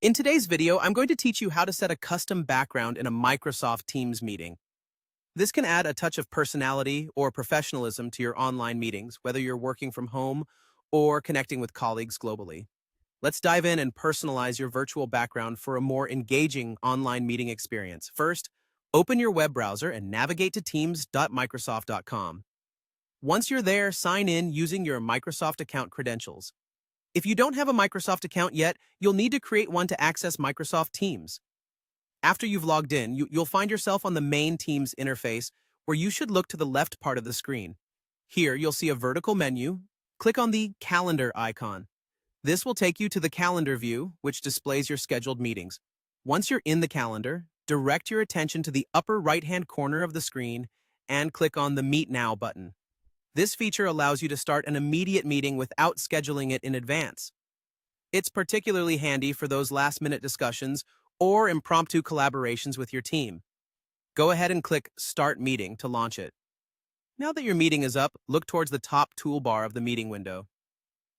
In today's video, I'm going to teach you how to set a custom background in a Microsoft Teams meeting. This can add a touch of personality or professionalism to your online meetings, whether you're working from home or connecting with colleagues globally. Let's dive in and personalize your virtual background for a more engaging online meeting experience. First, open your web browser and navigate to teams.microsoft.com. Once you're there, sign in using your Microsoft account credentials. If you don't have a Microsoft account yet, you'll need to create one to access Microsoft Teams. After you've logged in, you'll find yourself on the main Teams interface where you should look to the left part of the screen. Here, you'll see a vertical menu. Click on the Calendar icon. This will take you to the Calendar view, which displays your scheduled meetings. Once you're in the calendar, direct your attention to the upper right-hand corner of the screen and click on the Meet Now button. This feature allows you to start an immediate meeting without scheduling it in advance. It's particularly handy for those last-minute discussions or impromptu collaborations with your team. Go ahead and click Start Meeting to launch it. Now that your meeting is up, look towards the top toolbar of the meeting window.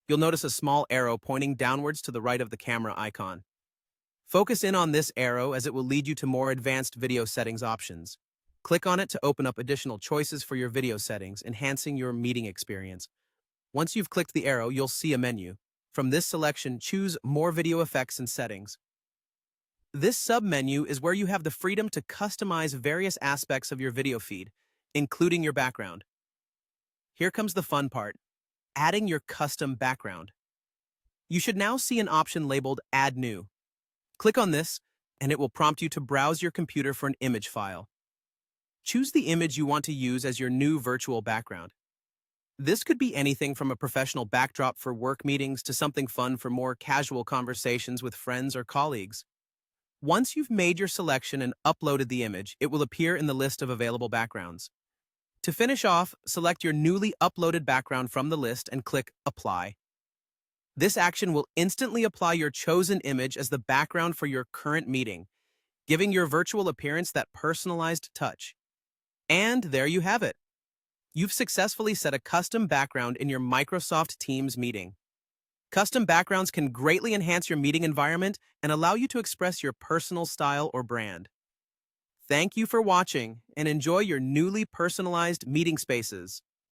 You'll notice a small arrow pointing downwards to the right of the camera icon. Focus in on this arrow as it will lead you to more advanced video settings options. Click on it to open up additional choices for your video settings, enhancing your meeting experience. Once you've clicked the arrow, you'll see a menu. From this selection, choose More Video Effects and Settings. This sub-menu is where you have the freedom to customize various aspects of your video feed, including your background. Here comes the fun part, adding your custom background. You should now see an option labeled Add New. Click on this, and it will prompt you to browse your computer for an image file. Choose the image you want to use as your new virtual background. This could be anything from a professional backdrop for work meetings to something fun for more casual conversations with friends or colleagues. Once you've made your selection and uploaded the image, it will appear in the list of available backgrounds. To finish off, select your newly uploaded background from the list and click Apply. This action will instantly apply your chosen image as the background for your current meeting, giving your virtual appearance that personalized touch. And there you have it. You've successfully set a custom background in your Microsoft Teams meeting. Custom backgrounds can greatly enhance your meeting environment and allow you to express your personal style or brand. Thank you for watching and enjoy your newly personalized meeting spaces.